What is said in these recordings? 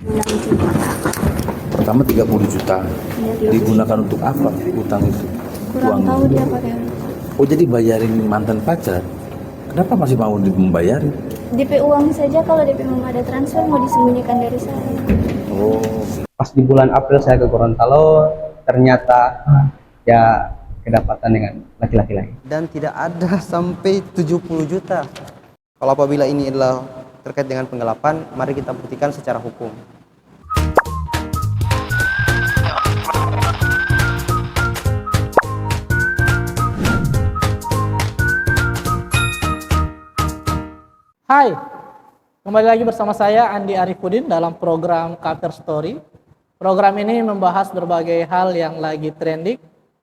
6 juta. Pertama 30 juta. Iya, 30 Digunakan untuk apa utang itu? kurang Uang. tahu dia pakai. Oh, jadi bayarin mantan pacar. Kenapa masih mau membayarin? DP uang saja, kalau DP mau ada transfer mau disembunyikan dari saya. Oh, Pas di bulan April saya ke Gorontalo, ternyata ya kedapatan dengan laki-laki lain. Dan tidak ada sampai 70 juta. Kalau apabila ini adalah terkait dengan penggelapan, mari kita buktikan secara hukum. Hai, kembali lagi bersama saya Andi Arifudin dalam program Cover Story. Program ini membahas berbagai hal yang lagi trending,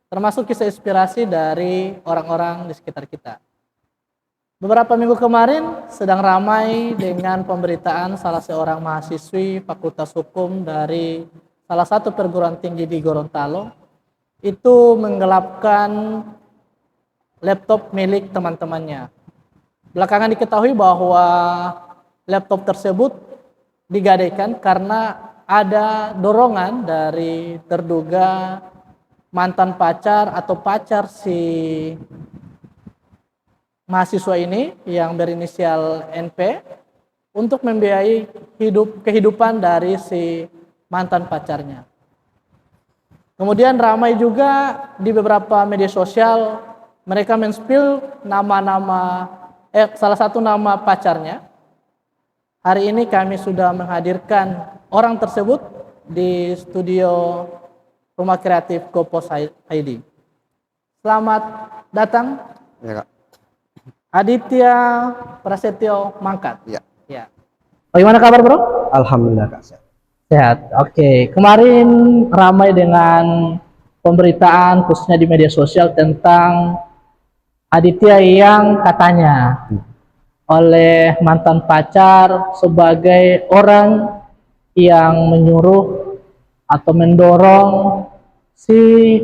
termasuk kisah inspirasi dari orang-orang di sekitar kita. Beberapa minggu kemarin sedang ramai dengan pemberitaan salah seorang mahasiswi Fakultas Hukum dari salah satu perguruan tinggi di Gorontalo itu menggelapkan laptop milik teman-temannya. Belakangan diketahui bahwa laptop tersebut digadaikan karena ada dorongan dari terduga mantan pacar atau pacar si mahasiswa ini yang berinisial NP untuk membiayai kehidupan dari si mantan pacarnya. Kemudian ramai juga di beberapa media sosial mereka men-spill nama-nama salah satu nama pacarnya. Hari ini kami sudah menghadirkan orang tersebut di studio Rumah Kreatif Gopos ID. Selamat datang, Ya, Kak. Aditya Prasetyo Mangkat. Ya. Ya. Bagaimana kabar, Bro? Alhamdulillah, Kak. Sehat. Oke. Kemarin ramai dengan pemberitaan khususnya di media sosial tentang Aditya yang katanya oleh mantan pacar sebagai orang yang menyuruh atau mendorong si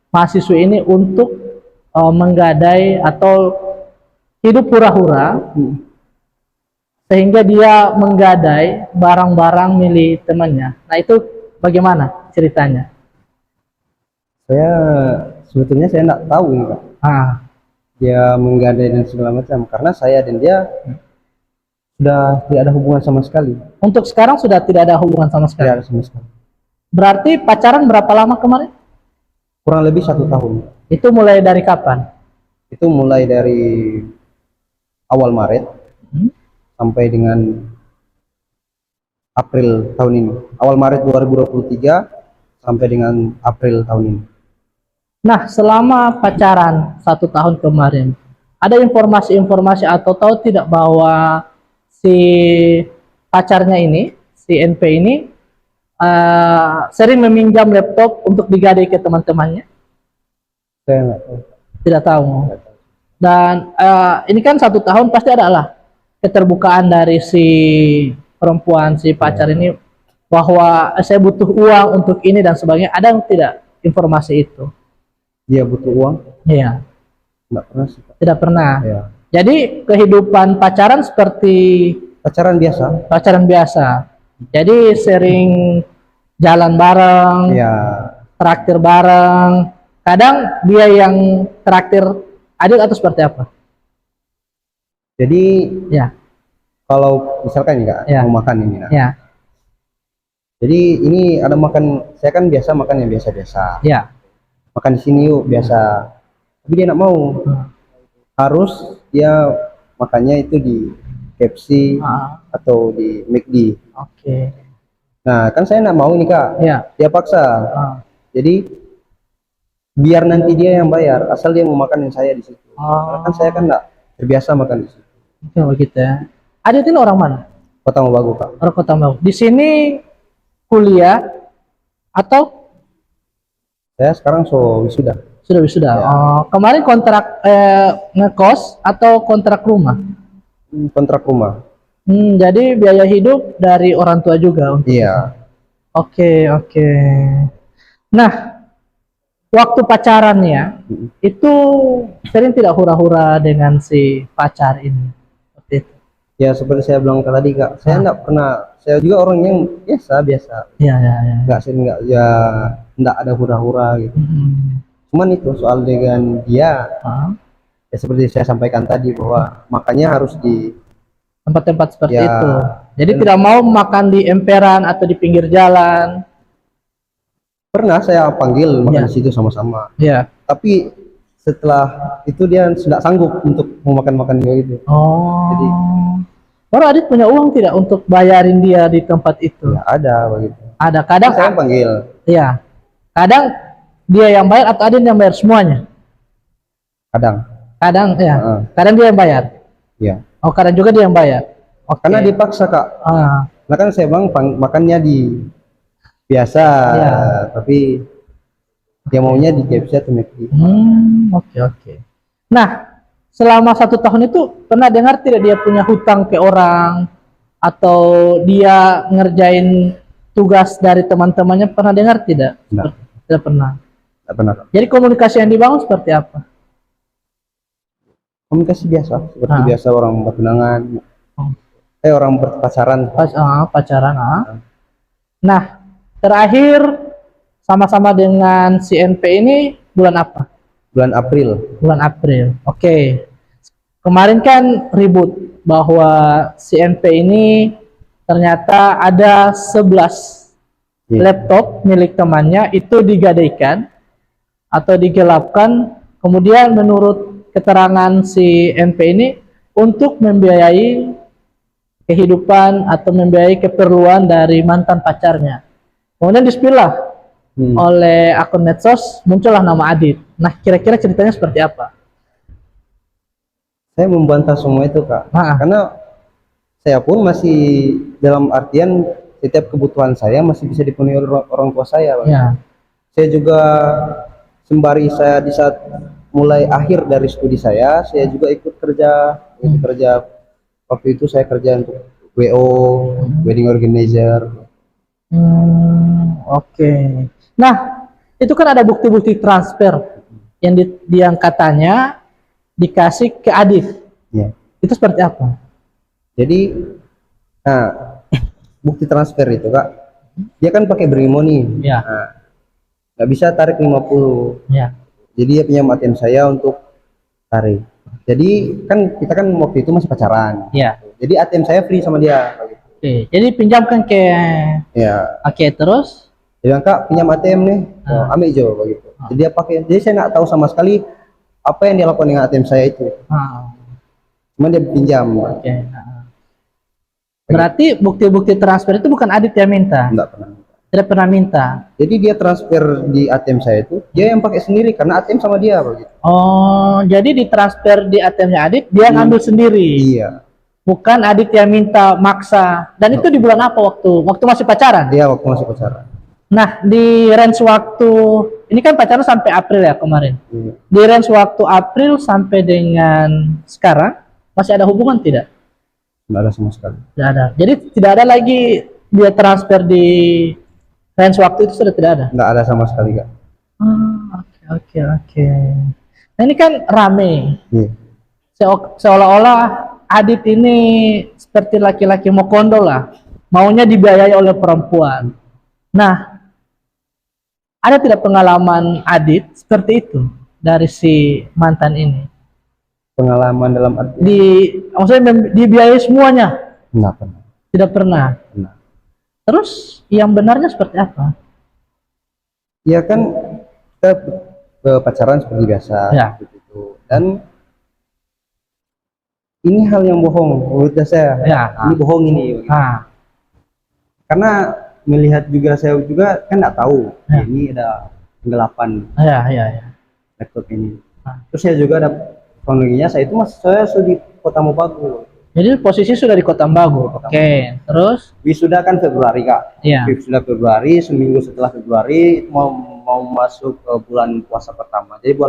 mahasiswa ini untuk menggadai atau hidup hura-hura sehingga dia menggadai barang-barang milik temannya. Nah, itu bagaimana ceritanya? Sebetulnya saya nggak tahu ini, Kak. Dia menggadai dan segala macam, karena saya dan dia sudah tidak ada hubungan sama sekali. Untuk sekarang sudah tidak ada hubungan sama sekali. Tidak ada sama sekali. Berarti pacaran berapa lama kemarin? Kurang lebih 1 tahun. Itu mulai dari kapan? Itu mulai dari awal Maret sampai dengan April tahun ini. Awal Maret 2023 sampai dengan April tahun ini. Nah, selama pacaran 1 tahun kemarin, ada informasi-informasi atau tahu tidak bahwa si pacarnya ini, si NP ini, sering meminjam laptop untuk digadai ke teman-temannya? Saya nggak tahu. Tidak tahu. Dan ini kan 1 tahun pasti adalah keterbukaan dari si perempuan, si pacar ini, bahwa saya butuh uang untuk ini dan sebagainya. Ada yang tidak informasi itu? Dia butuh uang? Iya. Nggak pernah sih, Kak. Tidak pernah. Ya. Jadi kehidupan pacaran seperti Pacaran biasa? pacaran biasa. Jadi sering jalan bareng, Ya. traktir bareng. Kadang dia yang traktir Adit atau seperti apa? Jadi Ya, kalau misalkan Kak, Ya. mau makan ini, Kak. ya, Jadi ini ada makan, saya kan biasa makan yang biasa-biasa. ya. Makan di sini yuk biasa. Tapi dia nggak mau. Harus dia makannya itu di KFC atau di McD. Oke. Nah, kan saya nggak mau ini, Kak. Ya. Dia paksa. Jadi biar nanti dia yang bayar, asal dia mau makan yang saya di situ. Karena kan saya kan nggak terbiasa makan di situ. Oke, begitu ya. Adit ini orang mana? Kota Mobagu, Kak. Orang Kota Malang. Di sini kuliah atau Saya sekarang wisuda. sudah wisuda? Ya. Kemarin kontrak ngekos atau kontrak rumah? Kontrak rumah. Jadi biaya hidup dari orang tua juga. Iya. Oke, oke. Nah, waktu pacarannya itu sering tidak hura-hura dengan si pacar ini? Seperti itu. Ya seperti saya bilang tadi Kak, saya enggak pernah, saya juga orang yang biasa. Iya, iya, iya. Enggak ya, enggak ada hura-hura gitu. Cuman itu soal dengan dia, ya seperti saya sampaikan tadi bahwa makannya harus di Tempat-tempat seperti Ya, itu. Jadi tidak mau makan di emperan atau di pinggir jalan. pernah saya panggil makan Ya. di situ sama-sama. Iya. Tapi setelah itu dia sudah sanggup untuk mau makan-makan juga gitu. Oh. Jadi Baru Adit punya uang tidak untuk bayarin dia di tempat itu? ya ada begitu. Ada. Kadang Saya panggil. Iya. Kadang dia yang bayar atau Adit yang bayar semuanya? Kadang. Kadang ya. Heeh. Kadang dia yang bayar. Ya. Oh, kadang juga dia yang bayar. Oke. Karena dipaksa Kak. Ah, Nah kan saya bang makannya di biasa, Ya. tapi dia maunya di KFC atau McD. oke, oke. Nah, selama 1 tahun itu pernah dengar tidak dia punya hutang ke orang atau dia ngerjain tugas dari teman-temannya, pernah dengar tidak? Enggak. Tidak pernah. Enggak pernah Kak. Jadi komunikasi yang dibangun seperti apa? Komunikasi biasa, seperti Ah. biasa orang bertunangan, Oh. orang berpacaran. Pacaran. Nah, terakhir sama-sama dengan si NP ini bulan apa? Bulan April. Bulan April. Oke. Kemarin kan ribut bahwa si NP ini ternyata ada 11 Iya. laptop milik temannya itu digadaikan atau digelapkan, kemudian menurut keterangan si NP ini untuk membiayai kehidupan atau membiayai keperluan dari mantan pacarnya. Kemudian dispilah oleh akun medsos, muncullah nama Adit. Nah, kira-kira ceritanya seperti apa? Saya membantah semua itu Kak, karena saya pun masih dalam artian setiap kebutuhan saya masih bisa dipenuhi oleh orang tua saya Bang. Ya. Saya juga sembari saya di saat mulai akhir dari studi saya juga ikut kerja. Waktu itu saya kerja untuk WO, wedding organizer. Oke. Nah, itu kan ada bukti-bukti transfer yang katanya dikasih ke Adit. Ya. Itu seperti apa? Jadi, nah, bukti transfer itu Kak, dia kan pakai Brimo nih. Ya. Nah, nggak bisa tarik 50. Ya. Jadi dia pinjam ATM saya untuk tarik. Jadi kan kita kan waktu itu masih pacaran. Ya. Jadi ATM saya free sama dia. Oke. Jadi pinjamkan ke. Ya. Oke, terus? Dia bilang Kak pinjam ATM nih, ambil Jo begitu. Jadi dia pakai. Jadi saya nggak tahu sama sekali apa yang dia lakukan dengan ATM saya itu. Cuma dia pinjam. Oke. Berarti bukti-bukti transfer itu bukan Adit yang minta? Enggak pernah. Tidak pernah minta. Jadi dia transfer di ATM saya itu, dia yang pakai sendiri karena ATM sama dia begitu. Oh, jadi ditransfer di ATM-nya Adit, dia ngambil sendiri. Iya. Bukan Adit yang minta maksa. Dan itu di bulan apa waktu masih pacaran? Dia waktu masih pacaran. Nah, di range waktu ini kan pacaran sampai April ya kemarin. Iya. Di range waktu April sampai dengan sekarang masih ada hubungan tidak? Enggak ada sama sekali. Tidak ada. Jadi tidak ada lagi dia transfer di range waktu itu, sudah tidak ada. Enggak ada sama sekali Kak. Oke. Nah, ini kan rame. Iya. Seolah-olah Adit ini seperti laki-laki mau kondol lah, maunya dibiayai oleh perempuan. Nah, ada tidak pengalaman Adit seperti itu dari si mantan ini? Pengalaman dalam arti Maksudnya dibiayai semuanya? enggak pernah. Tidak pernah. Pernah. Terus yang benarnya seperti apa? Ya kan kita pacaran seperti biasa Ya. gitu. Dan ini hal yang bohong menurut saya. Ya. Ini bohong ini. Karena melihat juga saya juga kan nggak tahu Ya. ini ada penggelapan Ya. laptop ini. Terus saya juga ada kronologinya, saya di Kota Mobagu. Jadi posisi sudah di Kota Bagu. Oke. Terus? Wisuda kan Februari Kak. Iya. Wisuda Februari, seminggu setelah Februari itu mau masuk ke bulan puasa pertama. Jadi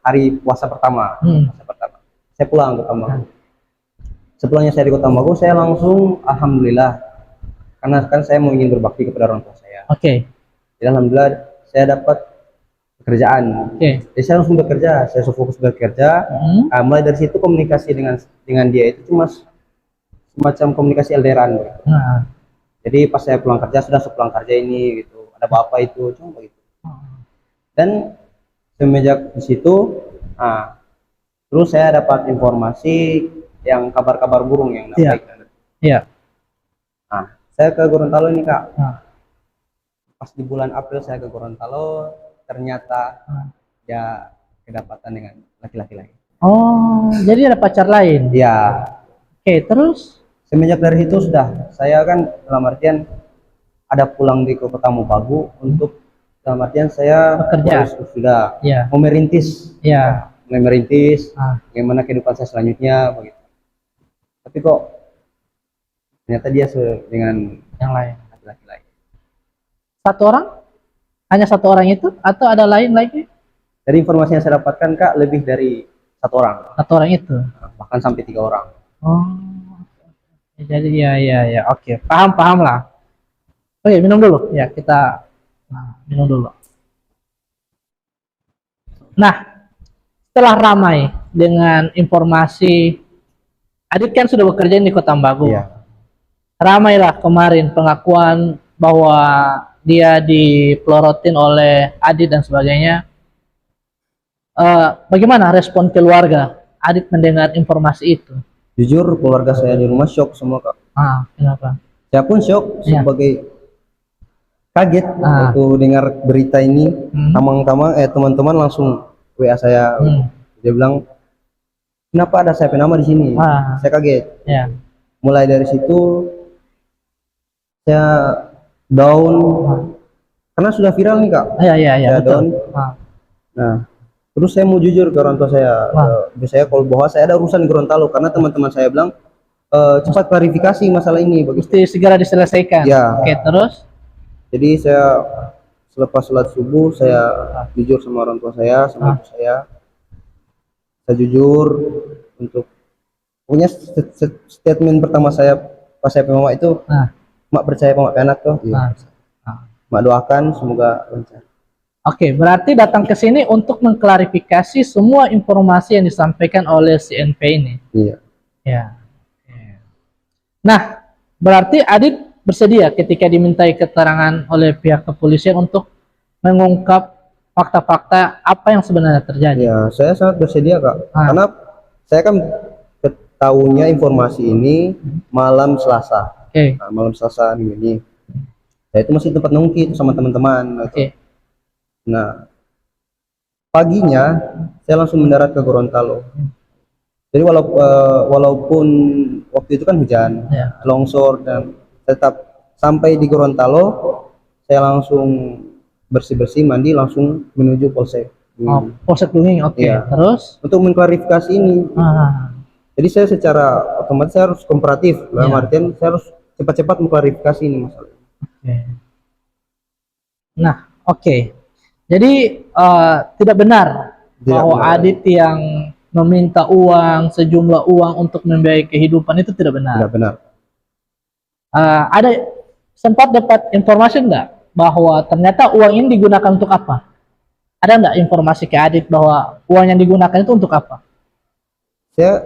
hari puasa pertama. Puasa pertama. Saya pulang ke Kota Bagu. Sepulangnya saya di Kota Bagu, saya langsung alhamdulillah, karena kan saya mau ingin berbakti kepada orang tua saya. Oke. Jadi alhamdulillah saya dapat pekerjaan. Jadi saya langsung bekerja, saya fokus bekerja. Mulai dari situ komunikasi dengan dia itu cuma semacam komunikasi LDRan gitu. Nah. Jadi pas saya pulang kerja, sudah sepulang kerja ini gitu, ada apa itu, cuma begitu. Dan semenjak di situ, terus saya dapat informasi yang kabar-kabar burung yang Iya. baik. Iya. Nah, saya ke Gorontalo ini Kak. Nah. Pas di bulan April saya ke Gorontalo, ternyata ya kedapatan dengan laki-laki lain. Oh, jadi ada pacar lain. Ya, Oke, terus? semenjak dari itu sudah, saya kan dalam artian ada pulang di Kota Mobagu untuk dalam artian saya Bekerja. sudah Iya. mau merintis, Iya. mulai merintis, Ah. bagaimana kehidupan saya selanjutnya begitu. Tapi kok ternyata dia dengan Yang lain. laki-laki lain. Satu orang? Hanya satu orang itu? Atau ada lain lagi? Dari informasi yang saya dapatkan Kak, lebih dari satu orang, Satu orang itu? bahkan sampai 3 orang. Oh. Jadi ya. Oke, paham lah. Oke, minum dulu. Ya, kita minum dulu. Nah, setelah ramai dengan informasi, Adit kan sudah bekerja di Kota Ambagu. Iya. Ramailah kemarin pengakuan bahwa dia dipelorotin oleh Adit dan sebagainya. Bagaimana respon keluarga Adit mendengar informasi itu? Jujur keluarga saya di rumah shock semua Kak. Kenapa? Saya pun shock Iya. sebagai kaget waktu dengar berita ini. Teman-teman langsung WA saya. Dia bilang, kenapa ada saya nama di sini? Saya kaget. Ya. Mulai dari situ saya down karena sudah viral nih Kak. Iya, Saya betul. down. Nah, terus saya mau jujur ke orang tua saya. Saya kalau bahwa saya ada urusan di Gorontalo karena teman-teman saya bilang cepat klarifikasi masalah ini begitu. Mesti segera diselesaikan. Ya. Oke, terus? Jadi saya selepas sholat subuh saya jujur sama orang tua saya, sama ibu saya. Saya jujur untuk punya statement pertama saya pas saya mama itu, mak percaya mak anak tuh. Iya. Mak doakan semoga lancar. Oke, berarti datang ke sini untuk mengklarifikasi semua informasi yang disampaikan oleh CNP ini. Iya. Ya. Nah, berarti Adit bersedia ketika dimintai keterangan oleh pihak kepolisian untuk mengungkap fakta-fakta apa yang sebenarnya terjadi. Ya, saya sangat bersedia Kak. Karena saya kan ketahuinya informasi ini malam Selasa. Oke. Nah, malam Selasa minggu ini. Saya itu masih tempat nongki sama teman-teman. Oke. Nah, paginya saya langsung mendarat ke Gorontalo. Jadi walaupun waktu itu kan hujan, longsor, dan tetap sampai di Gorontalo, saya langsung bersih-bersih, mandi, langsung menuju Polsek. Polsek Bunging, oke. Iya. Terus? Untuk mengklarifikasi ini. Jadi saya secara otomatis saya harus komparatif, dalam artian saya harus cepat-cepat mengklarifikasi ini masalah. Nah, oke. Jadi tidak benar bahwa Adit yang meminta uang, sejumlah uang untuk membiayai kehidupan itu tidak benar. Tidak benar. Ada sempat dapat informasi enggak bahwa ternyata uang ini digunakan untuk apa? Ada enggak informasi ke Adit bahwa uang yang digunakan itu untuk apa? Saya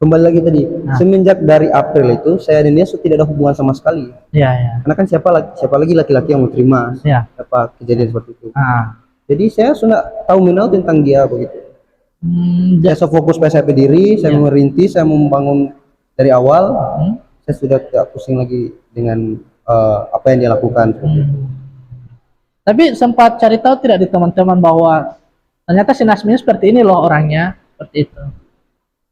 kembali lagi tadi, semenjak dari April itu saya dan dia tidak ada hubungan sama sekali. Iya. Karena kan siapa lagi laki-laki yang mau terima apa kejadian seperti itu. Jadi saya sudah tahu menau tentang dia begitu. Saya fokus saya diri, saya merintis, saya membangun dari awal. Saya sudah tidak pusing lagi dengan apa yang dia lakukan. Tapi sempat cari tahu tidak di teman-teman bahwa ternyata si Nasmi seperti ini loh orangnya, seperti itu.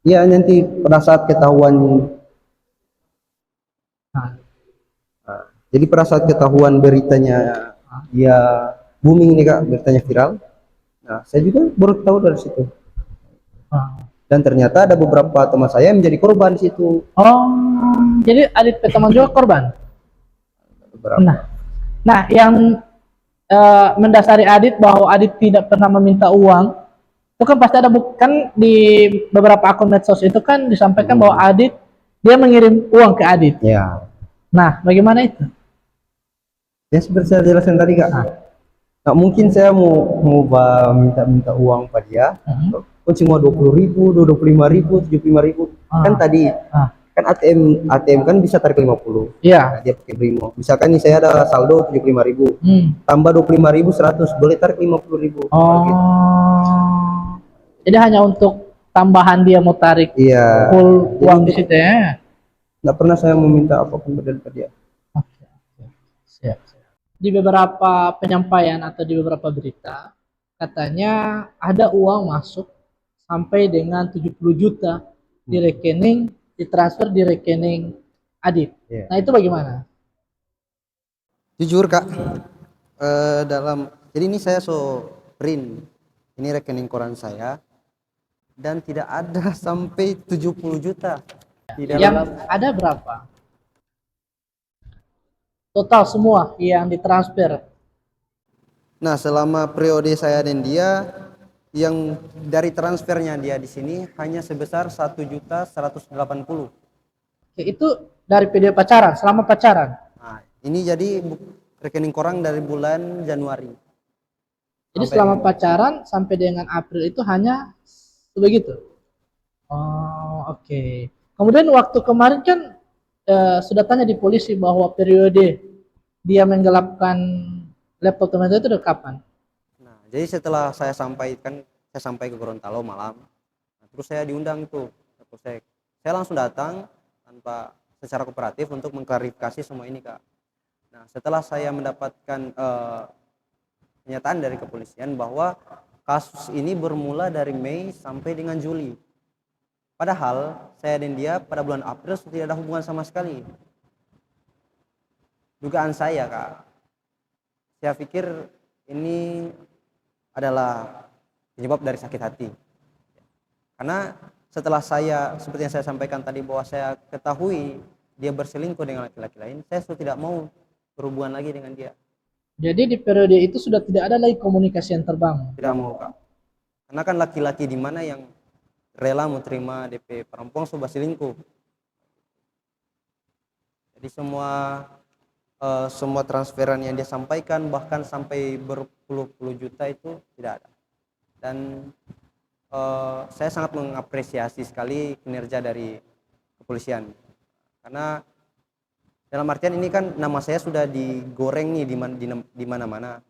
Iya, nanti pada saat ketahuan. Jadi pada saat ketahuan beritanya dia booming ini Kak, beritanya viral. Nah, saya juga baru tahu dari situ. Dan ternyata ada beberapa teman saya yang menjadi korban di situ. Jadi Adit teman juga korban. Nah, yang mendasari Adit bahwa Adit tidak pernah meminta uang, itu kan pasti ada, bukan di beberapa akun medsos itu kan disampaikan bahwa Adit dia mengirim uang ke Adit. Ya. Nah, bagaimana itu? Ya seperti saya jelaskan tadi Kak. Nah, mungkin saya mau minta uang pada dia. Pun cuma 20.000, 25.000, 75.000. Kan kan ATM kan bisa tarik 50. Iya. Nah, dia pakai Brimo. Misalkan nih saya ada saldo 75.000. Tambah 25.000 100, boleh tarik 50.000. Gitu. Jadi hanya untuk tambahan dia mau tarik Iya. full uang di situ ya. Nggak pernah saya meminta apapun dari dia. Oke. Siap. Di beberapa penyampaian atau di beberapa berita katanya ada uang masuk sampai dengan 70 juta di rekening, ditransfer di rekening Adit. Yeah. Nah itu bagaimana? Jujur Kak, jadi ini saya print ini rekening koran saya dan tidak ada sampai 70 juta. Yang ada berapa? Total semua yang ditransfer. Nah, selama periode saya dan dia, yang dari transfernya dia di sini hanya sebesar 1.180.000. Oke, itu dari periode pacaran, selama pacaran. Nah, ini jadi rekening koran dari bulan Januari. Jadi selama pacaran sampai dengan April itu hanya begitu. Oh, oke. Kemudian waktu kemarin kan sudah tanya di polisi bahwa periode dia menggelapkan laptop teman saya itu udah kapan? Nah, jadi setelah saya sampai ke Gorontalo malam, terus saya diundang tuh ke Polsek. Saya langsung datang tanpa secara kooperatif untuk mengklarifikasi semua ini Kak. Nah, setelah saya mendapatkan pernyataan dari kepolisian bahwa kasus ini bermula dari Mei sampai dengan Juli. Padahal saya dan dia pada bulan April tidak ada hubungan sama sekali. Dugaan saya Kak, saya pikir ini adalah penyebab dari sakit hati. Karena setelah seperti yang saya sampaikan tadi bahwa saya ketahui dia berselingkuh dengan laki-laki lain, saya sudah tidak mau berhubungan lagi dengan dia. Jadi di periode itu sudah tidak ada lagi komunikasi yang terbangun? Tidak mau Kak. Karena kan laki-laki di mana yang rela mau terima DP perempuan sudah selingkuh. Jadi semua transferan yang dia sampaikan bahkan sampai berpuluh-puluh juta itu tidak ada. Dan saya sangat mengapresiasi sekali kinerja dari kepolisian. Karena dalam artian ini kan nama saya sudah digoreng nih di mana-mana.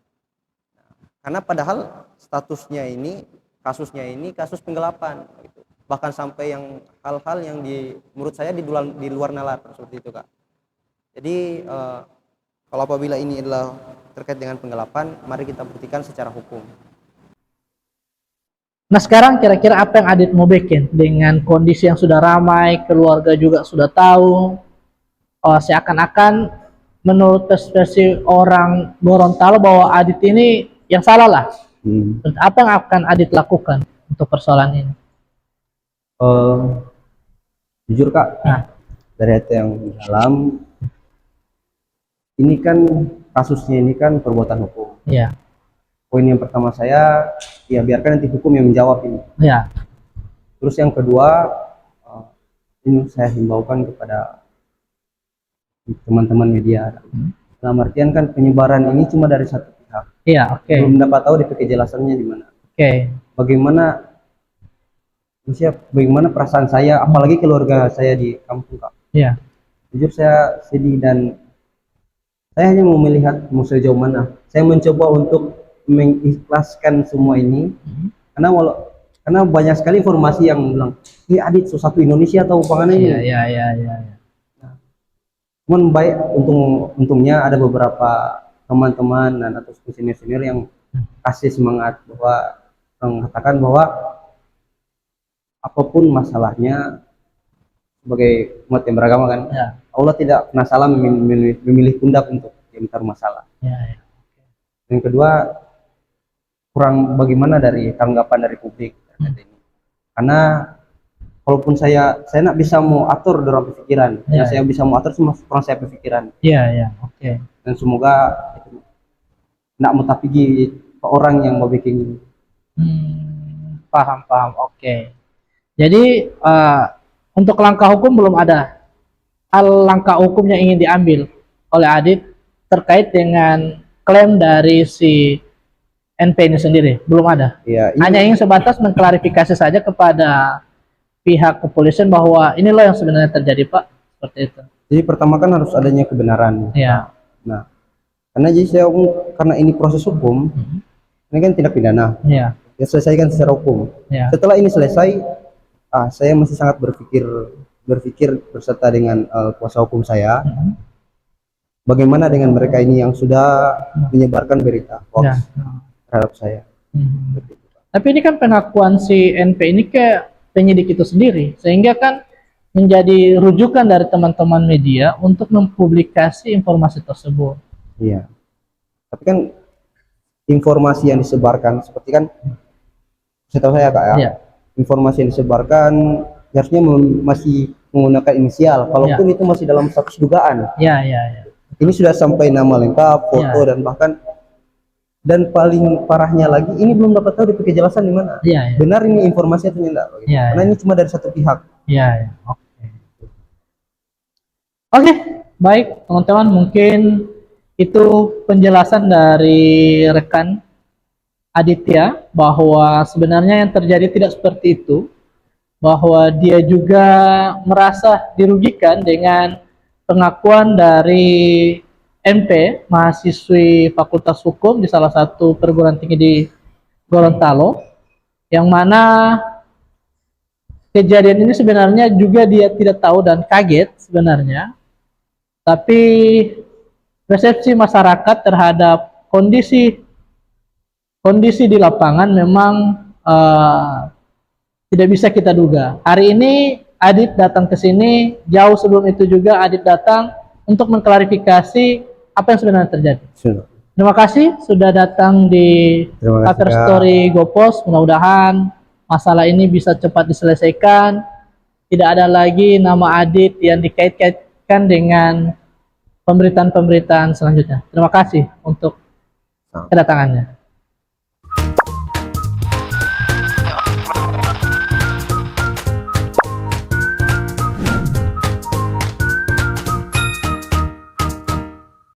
Karena padahal kasusnya ini kasus penggelapan gitu. Bahkan sampai yang hal-hal yang menurut saya di luar nalar seperti itu Kak. Jadi kalau apabila ini adalah terkait dengan penggelapan, mari kita buktikan secara hukum. Nah sekarang kira-kira apa yang Adit mau bikin dengan kondisi yang sudah ramai, keluarga juga sudah tahu, seakan-akan menurut versi orang Gorontalo bahwa Adit ini yang salah lah. Apa yang akan Adit lakukan untuk persoalan ini? Jujur Kak, dari hati yang dalam, ini kan kasusnya ini kan perbuatan hukum. Iya. Poin yang pertama saya, ya biarkan nanti hukum yang menjawab ini. Iya. Terus yang kedua, ini saya himbaukan kepada teman-teman media. Dalam artian kan penyebaran ini cuma dari satu pihak. Iya, oke. Belum dapat tahu DP kejelasannya di mana. Oke. Bagaimana perasaan saya, apalagi keluarga saya di kampung Kak. Iya. Jujur saya sedih dan saya hanya mau melihat mau sejauh mana. Saya mencoba untuk mengikhlaskan semua ini, karena banyak sekali informasi yang bilang, ini Adit satu Indonesia atau pangan ini. Iya. Nah, cuman baik untungnya ada beberapa teman-teman dan atau senior-senior yang kasih semangat bahwa mengatakan bahwa apapun masalahnya sebagai umat yang beragama kan, Allah tidak pernah salah memilih pundak untuk mencari masalah. Yang kedua, kurang bagaimana dari tanggapan dari publik terkait ini. Karena walaupun saya nak bisa mau atur dalam pikiran, saya bisa mau atur semua kurang saya berpikiran. Oke. Dan semoga nak mau tapi orang yang mau bikin. Paham. Oke. Jadi untuk langkah hukum belum ada. Langkah hukum yang ingin diambil oleh Adit terkait dengan klaim dari si NP ini sendiri belum ada. Ya, hanya ingin sebatas mengklarifikasi saja kepada pihak kepolisian bahwa ini loh yang sebenarnya terjadi Pak, seperti itu. Jadi pertama kan harus adanya kebenaran. Ya. Nah, karena jadi karena ini proses hukum, ini kan tindak pidana. Ya. Ya selesaikan secara hukum. Ya. Setelah ini selesai, saya masih sangat berpikir berserta dengan kuasa hukum saya, bagaimana dengan mereka ini yang sudah menyebarkan berita hoax Ya. terhadap saya. Tapi ini kan pengakuan si NP ini ke penyidik itu sendiri, sehingga kan menjadi rujukan dari teman-teman media untuk mempublikasi informasi tersebut. Iya. Tapi kan informasi yang disebarkan seperti kan, setahu saya Kak ya, Ya. informasi yang disebarkan harusnya masih menggunakan inisial, kalaupun itu masih dalam status dugaan. Ya, ya, ya. Ini sudah sampai nama lengkap, foto dan bahkan paling parahnya lagi ini belum dapat tahu di kejelasan di mana. Ya, ya. Benar ini informasi atau tidak? Ya, karena ini cuma dari satu pihak. Ya, ya. Oke, baik teman-teman, mungkin itu penjelasan dari rekan Aditya bahwa sebenarnya yang terjadi tidak seperti itu, bahwa dia juga merasa dirugikan dengan pengakuan dari MP, mahasiswi Fakultas Hukum di salah satu perguruan tinggi di Gorontalo, yang mana kejadian ini sebenarnya juga dia tidak tahu dan kaget sebenarnya, tapi persepsi masyarakat terhadap kondisi di lapangan memang tidak bisa kita duga. Hari ini Adit datang ke sini, jauh sebelum itu juga Adit datang untuk mengklarifikasi apa yang sebenarnya terjadi. Terima kasih sudah datang di Cover Story GoPost. Mudah-mudahan masalah ini bisa cepat diselesaikan. Tidak ada lagi nama Adit yang dikait-kaitkan dengan pemberitaan-pemberitaan selanjutnya. Terima kasih untuk kedatangannya.